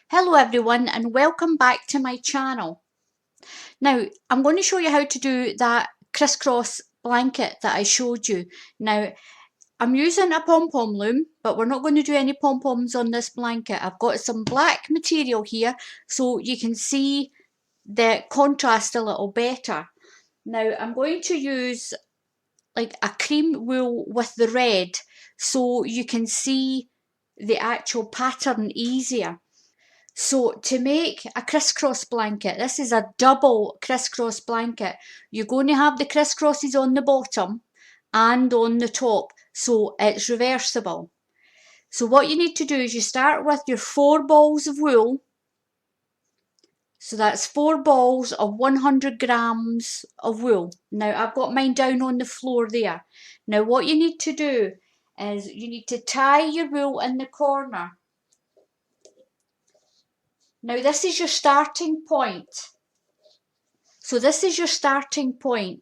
Hello everyone and welcome back to my channel. Now I'm going to show you how to do that crisscross blanket that I showed you. Now I'm using a pom pom loom, but we're not going to do any pom poms on this blanket. I've got some black material here so you can see the contrast a little better. Now I'm going to use like a cream wool with the red so you can see the actual pattern easier. So to make a crisscross blanket, this is a double crisscross blanket. You're going to have the crisscrosses on the bottom and on the top, so it's reversible. So what you need to do is you start with your 4 balls of wool. So that's 4 balls of 100 grams of wool. Now I've got mine down on the floor there. Now what you need to do is you need to tie your wool in the corner. Now this is your starting point. So this is your starting point.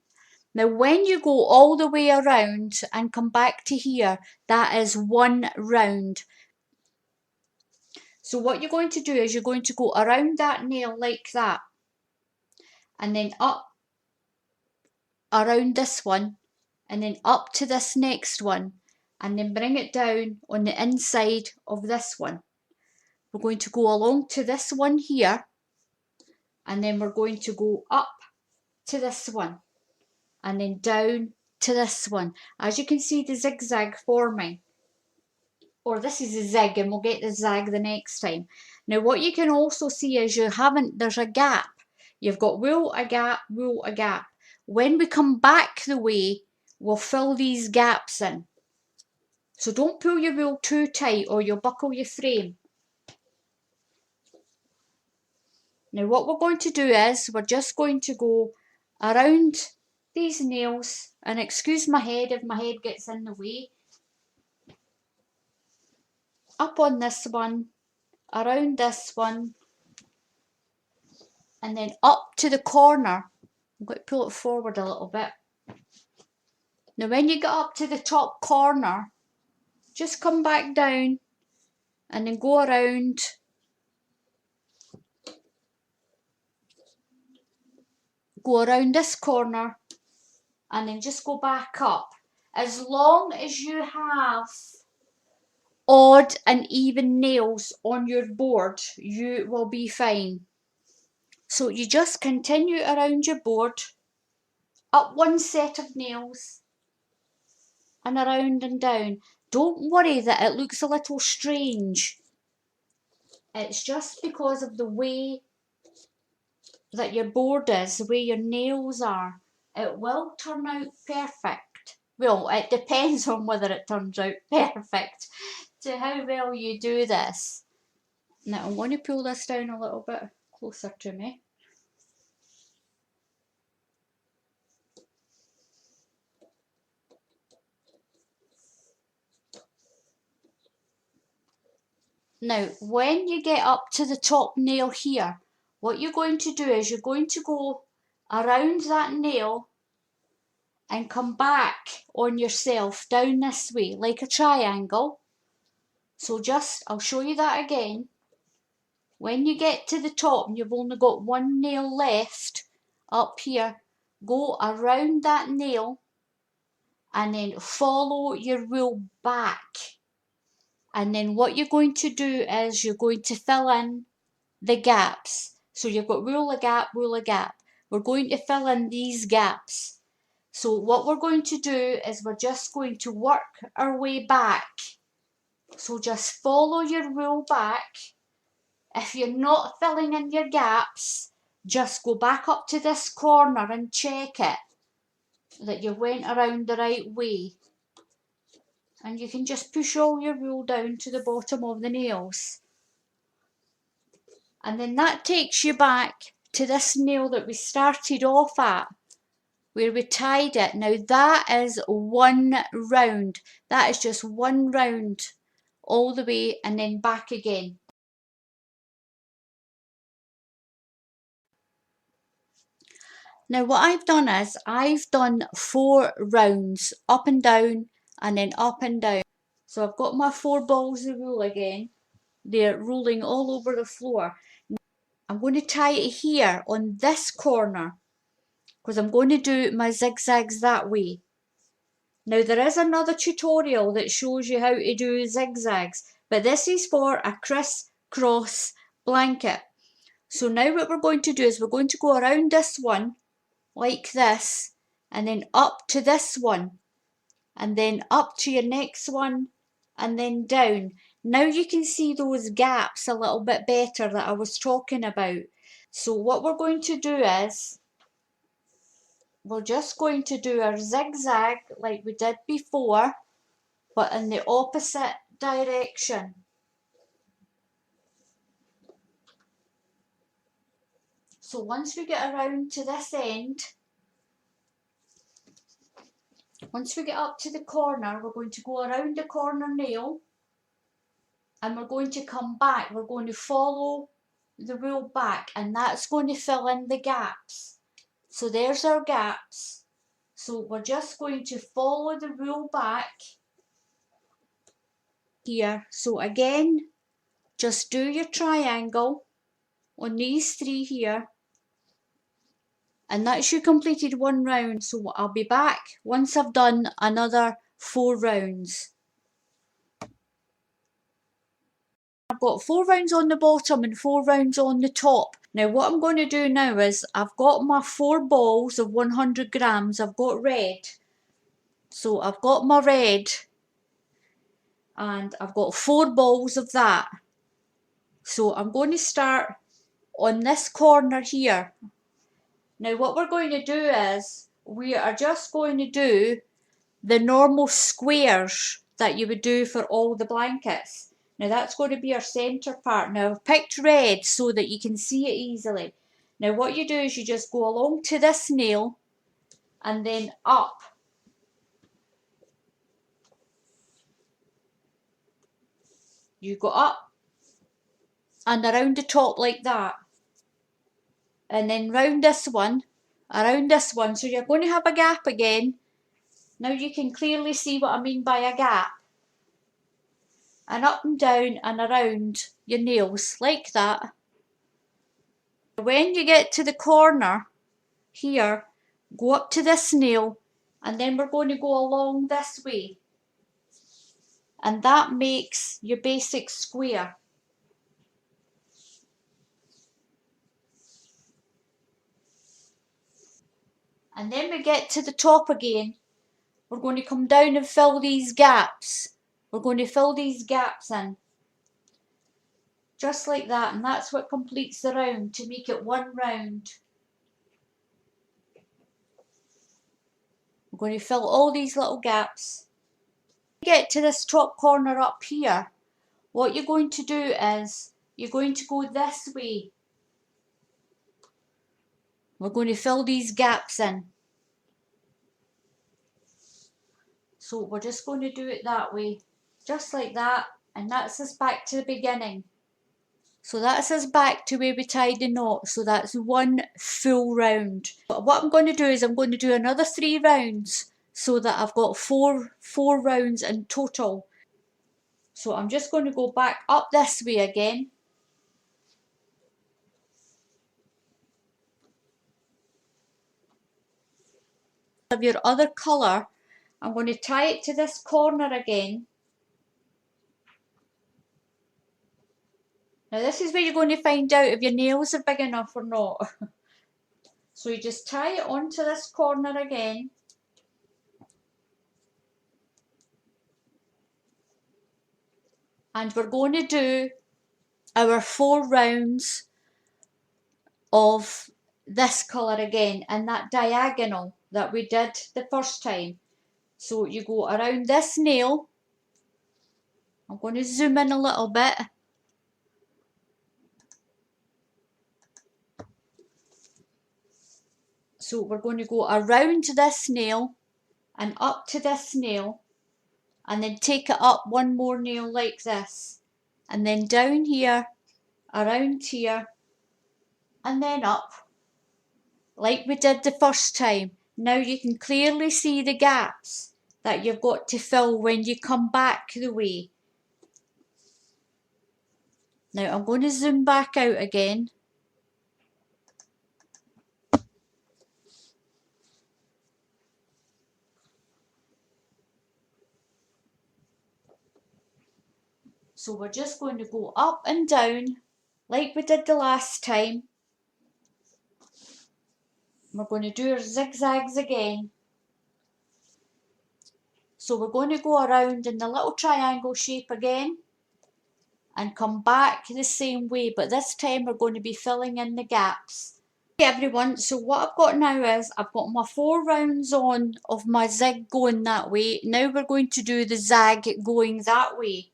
Now when you go all the way around and come back to here, that is 1 round. So what you're going to do is you're going to go around that nail like that, and then up around this one, and then up to this next one, and then bring it down on the inside of this one. We're going to go along to this one here, and then we're going to go up to this one, and then down to this one. As you can see the zigzag forming, or this is a zig and we'll get the zag the next time. Now what you can also see is there's a gap. You've got wool, a gap, wool, a gap. When we come back the way, we'll fill these gaps in. So don't pull your wool too tight or you'll buckle your frame. Now what we're going to do is we're just going to go around these nails, and excuse my head if my head gets in the way. Up on this one, around this one, and then up to the corner. I'm going to pull it forward a little bit. Now when you get up to the top corner, just come back down and then go around. Go around this corner and then just go back up. As long as you have odd and even nails on your board, you will be fine. So you just continue around your board, up one set of nails, and around and down. Don't worry that it looks a little strange. It's just because of the way that your board is, the way your nails are. It will turn out perfect. Well, it depends on whether it turns out perfect to how well you do this. Now I'm going to pull this down a little bit closer to me. Now, when you get up to the top nail here, what you're going to do is you're going to go around that nail and come back on yourself down this way, like a triangle. So I'll show you that again. When you get to the top and you've only got one nail left up here, go around that nail and then follow your wool back. And then what you're going to do is you're going to fill in the gaps. So you've got wool, a gap, wool, a gap. We're going to fill in these gaps. So what we're going to do is we're just going to work our way back. So just follow your wool back. If you're not filling in your gaps, just go back up to this corner and check it, that you went around the right way. And you can just push all your wool down to the bottom of the nails. And then that takes you back to this nail that we started off at, where we tied it. Now that is 1 round. That is just 1 round all the way and then back again. Now what I've done is I've done 4 rounds, up and down and then up and down. So I've got my 4 balls of wool again. They're rolling all over the floor. I'm going to tie it here on this corner because I'm going to do my zigzags that way. Now there is another tutorial that shows you how to do zigzags, but this is for a crisscross blanket. So now what we're going to do is we're going to go around this one like this, and then up to this one, and then up to your next one, and then down. Now you can see those gaps a little bit better that I was talking about. So what we're going to do is we're just going to do our zigzag like we did before, but in the opposite direction. So once we get around to this end, once we get up to the corner, we're going to go around the corner nail and we're going to come back. We're going to follow the wool back, and that's going to fill in the gaps. So there's our gaps. So we're just going to follow the wool back here. So again, just do your triangle on these three here, and that's you completed one round. So I'll be back once I've done another 4 rounds. I've got 4 rounds on the bottom and 4 rounds on the top. Now what I'm going to do now is I've got my 4 balls of 100 grams. I've got red. So I've got my red and I've got 4 balls of that. So I'm going to start on this corner here. Now what we're going to do is we are just going to do the normal squares that you would do for all the blankets. Now that's going to be our centre part. Now I've picked red so that you can see it easily. Now what you do is you just go along to this nail and then up. You go up and around the top like that. And then round this one, around this one. So you're going to have a gap again. Now you can clearly see what I mean by a gap. And up and down and around your nails like that. When you get to the corner here, go up to this nail and then we're going to go along this way. And that makes your basic square. And then we get to the top again. We're going to come down and fill these gaps. We're going to fill these gaps in. Just like that, and that's what completes the round, to make it one round. I'm going to fill all these little gaps. When you get to this top corner up here, what you're going to do is, you're going to go this way. We're going to fill these gaps in. So we're just going to do it that way, just like that, and that's us back to the beginning. So that's us back to where we tied the knot, so that's one full round. But what I'm going to do is I'm going to do another 3 rounds, so that I've got four rounds in total. So I'm just going to go back up this way again. Of your other colour, I'm going to tie it to this corner again. Now this is where you're going to find out if your nails are big enough or not. So you just tie it onto this corner again. And we're going to do our 4 rounds of this colour again, in that diagonal that we did the first time. So you go around this nail. I'm going to zoom in a little bit. So we're going to go around this nail and up to this nail, and then take it up one more nail like this, and then down here, around here, and then up like we did the first time. Now you can clearly see the gaps that you've got to fill when you come back the way. Now I'm going to zoom back out again. So we're just going to go up and down like we did the last time. We're going to do our zigzags again. So we're going to go around in the little triangle shape again and come back the same way, but this time we're going to be filling in the gaps. Okay everyone, so what I've got now is I've got my 4 rounds on of my zig going that way. Now we're going to do the zag going that way.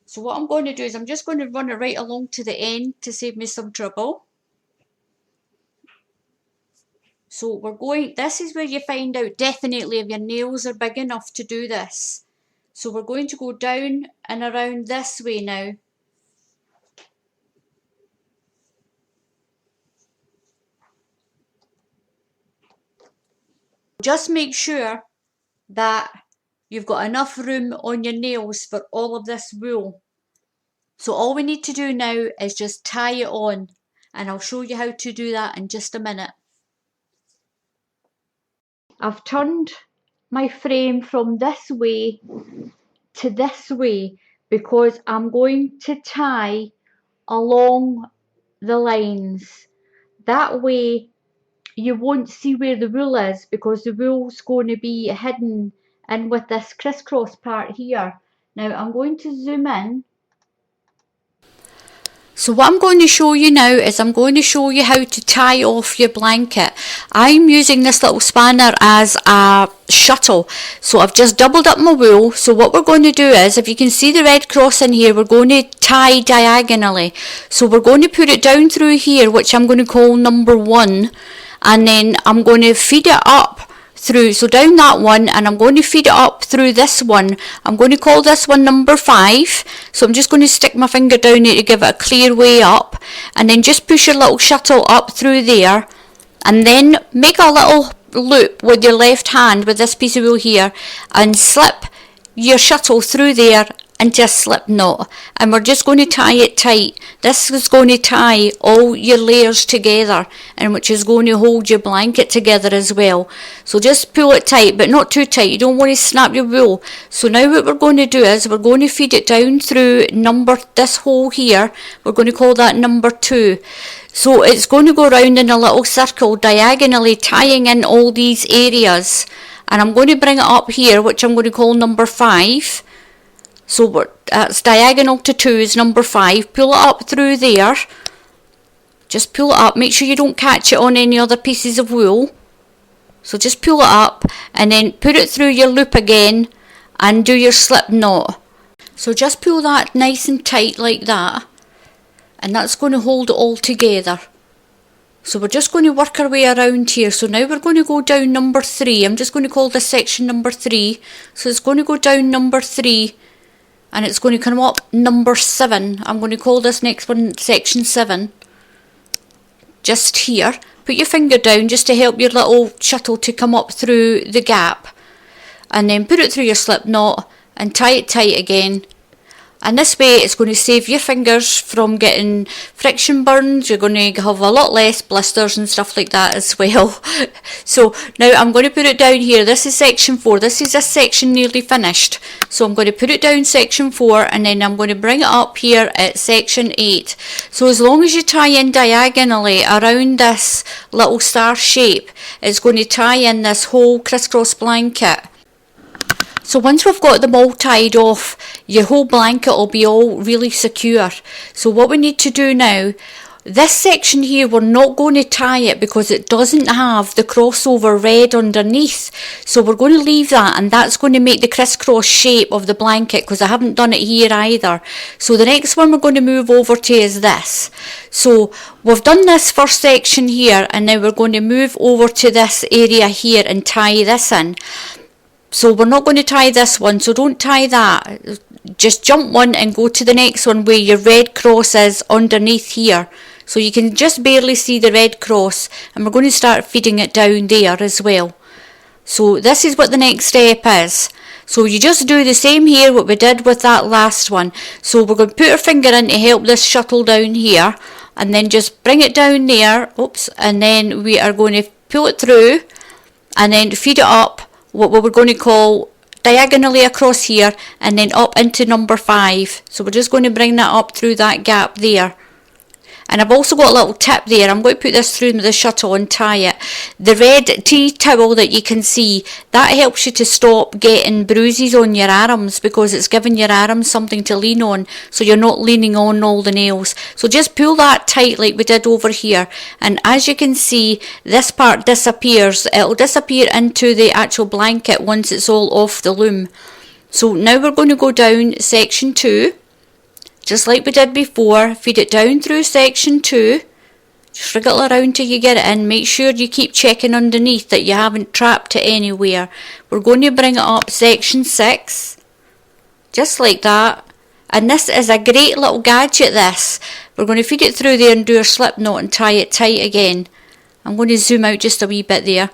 So what I'm going to do is I'm just going to run it right along to the end to save me some trouble. So we're going, this is where you find out definitely if your nails are big enough to do this. So we're going to go down and around this way now. Just make sure that you've got enough room on your nails for all of this wool. So all we need to do now is just tie it on, and I'll show you how to do that in just a minute. I've turned my frame from this way to this way because I'm going to tie along the lines. That way you won't see where the wool is because the wool's going to be hidden in with this crisscross part here. Now I'm going to zoom in. So what I'm going to show you now is I'm going to show you how to tie off your blanket. I'm using this little spanner as a shuttle. So I've just doubled up my wool. So what we're going to do is, if you can see the red cross in here, we're going to tie diagonally. So we're going to put it down through here, which I'm going to call number 1. And then I'm going to feed it up through, so down that one, and I'm going to feed it up through this one. I'm going to call this one number 5. So I'm just going to stick my finger down here to give it a clear way up, and then just push your little shuttle up through there, and then make a little loop with your left hand with this piece of wool here, and slip your shuttle through there into a slip knot, and we're just going to tie it tight. This is going to tie all your layers together, and which is going to hold your blanket together as well. So just pull it tight, but not too tight. You don't want to snap your wool. So now what we're going to do is we're going to feed it down through this hole here. We're going to call that number 2. So it's going to go around in a little circle diagonally, tying in all these areas, and I'm going to bring it up here, which I'm going to call number 5. So it's diagonal to 2 is number 5. Pull it up through there. Just pull it up. Make sure you don't catch it on any other pieces of wool. So just pull it up and then put it through your loop again and do your slip knot. So just pull that nice and tight like that, and that's going to hold it all together. So we're just going to work our way around here. So now we're going to go down number 3. I'm just going to call this section number 3. So it's going to go down number 3. And it's going to come up number 7. I'm going to call this next one section 7. Just here. Put your finger down just to help your little shuttle to come up through the gap. And then put it through your slip knot and tie it tight again. And this way it's going to save your fingers from getting friction burns. You're going to have a lot less blisters and stuff like that as well. So now I'm going to put it down here. This is section 4. This section nearly finished. So I'm going to put it down section 4, and then I'm going to bring it up here at section 8. So as long as you tie in diagonally around this little star shape, it's going to tie in this whole crisscross blanket. So once we've got them all tied off, your whole blanket will be all really secure. So what we need to do now, this section here, we're not going to tie it because it doesn't have the crossover red underneath. So we're going to leave that, and that's going to make the crisscross shape of the blanket, because I haven't done it here either. So the next one we're going to move over to is this. So we've done this first section here, and now we're going to move over to this area here and tie this in. So we're not going to tie this one, so don't tie that. Just jump one and go to the next one where your red cross is underneath here. So you can just barely see the red cross, and we're going to start feeding it down there as well. So this is what the next step is. So you just do the same here what we did with that last one. So we're going to put our finger in to help this shuttle down here, and then just bring it down there, oops, and then we are going to pull it through and then feed it up what we're going to call diagonally across here and then up into number 5. So we're just going to bring that up through that gap there. And I've also got a little tip there. I'm going to put this through the shuttle and tie it. The red tea towel that you can see, that helps you to stop getting bruises on your arms because it's giving your arms something to lean on, so you're not leaning on all the nails. So just pull that tight like we did over here. And as you can see, this part disappears. It'll disappear into the actual blanket once it's all off the loom. So now we're going to go down section 2. Just like we did before, feed it down through section 2. Just wriggle around till you get it in. Make sure you keep checking underneath that you haven't trapped it anywhere. We're going to bring it up section 6. Just like that. And this is a great little gadget, this. We're going to feed it through there and do a slip knot and tie it tight again. I'm going to zoom out just a wee bit there.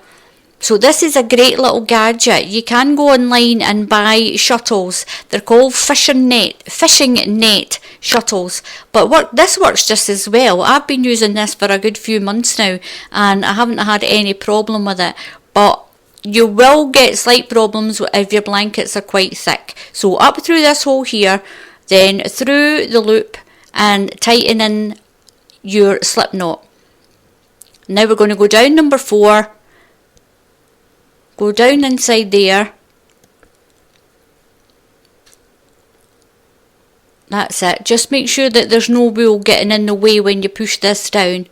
So this is a great little gadget. You can go online and buy shuttles. They're called fishing net shuttles. But this works just as well. I've been using this for a good few months now and I haven't had any problem with it. But you will get slight problems if your blankets are quite thick. So up through this hole here, then through the loop and tighten in your slip knot. Now we're going to go down number 4. Go down inside there. That's it. Just make sure that there's no wool getting in the way when you push this down.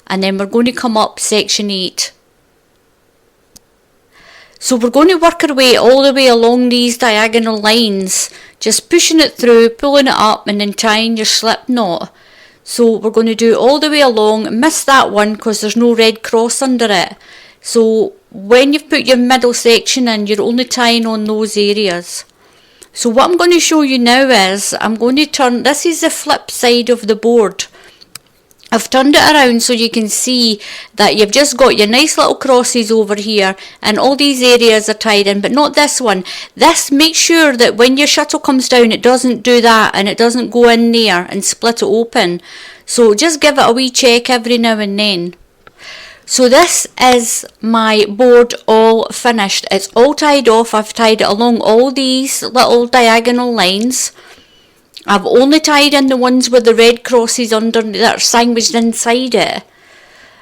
And then we're going to come up section 8. So we're going to work our way all the way along these diagonal lines. Just pushing it through, pulling it up and then tying your slip knot. So we're going to do all the way along. Miss that one because there's no red cross under it. So when you've put your middle section in, you're only tying on those areas. So what I'm going to show you now is, I'm going to turn, this is the flip side of the board. I've turned it around so you can see that you've just got your nice little crosses over here and all these areas are tied in, but not this one. This, make sure that when your shuttle comes down it doesn't do that and it doesn't go in there and split it open. So just give it a wee check every now and then. So this is my board all finished. It's all tied off. I've tied it along all these little diagonal lines. I've only tied in the ones with the red crosses under that are sandwiched inside it.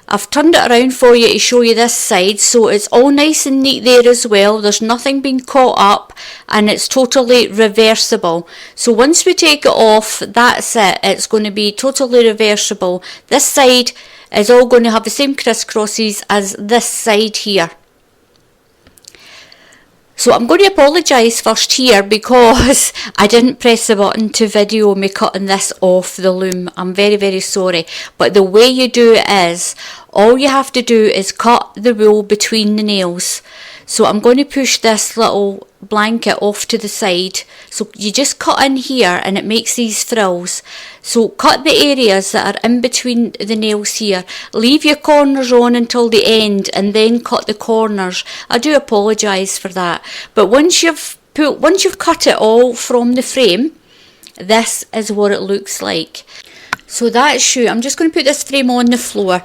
I've turned it around for you to show you this side, so it's all nice and neat there as well. There's nothing being caught up and it's totally reversible. So once we take it off, that's it. It's going to be totally reversible. This side is all going to have the same crisscrosses as this side here. So I'm going to apologise first here because I didn't press the button to video me cutting this off the loom. I'm very, very sorry. But the way you do it is, all you have to do is cut the wool between the nails. So I'm going to push this little blanket off to the side. So you just cut in here and it makes these frills. So cut the areas that are in between the nails here. Leave your corners on until the end and then cut the corners. I do apologise for that. But once you've cut it all from the frame, this is what it looks like. So that's you. I'm just going to put this frame on the floor.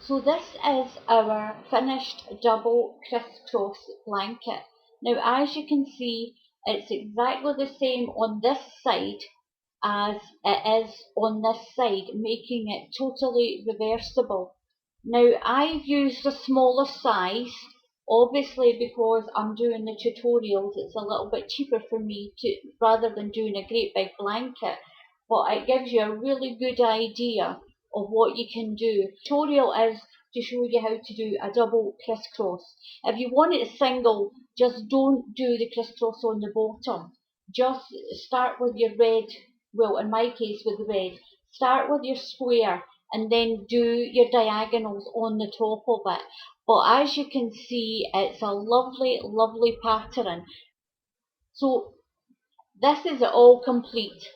So this is our finished double crisscross blanket. Now as you can see, it's exactly the same on this side as it is on this side, making it totally reversible. Now I've used a smaller size, obviously because I'm doing the tutorials it's a little bit cheaper for me to rather than doing a great big blanket, but it gives you a really good idea of what you can do. The tutorial is to show you how to do a double crisscross. If you want it single, just don't do the crisscross on the bottom. Just start with your red, well in my case with the red, start with your square and then do your diagonals on the top of it. But as you can see, it's a lovely, lovely pattern. So this is all complete.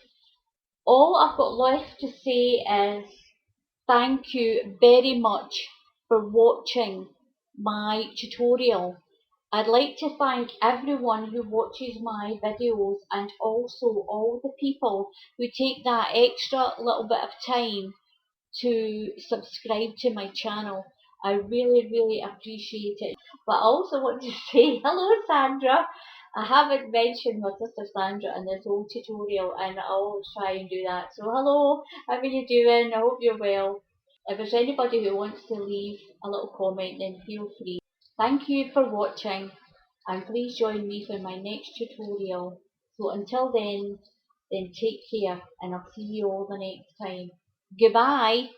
All I've got left to say is thank you very much for watching my tutorial. I'd like to thank everyone who watches my videos and also all the people who take that extra little bit of time to subscribe to my channel. I really, really appreciate it. But I also want to say hello, Sandra. I haven't mentioned my sister Sandra in this whole tutorial, and I always try and do that. So hello, how are you doing? I hope you're well. If there's anybody who wants to leave a little comment, then feel free. Thank you for watching, and please join me for my next tutorial. So until then take care, and I'll see you all the next time. Goodbye.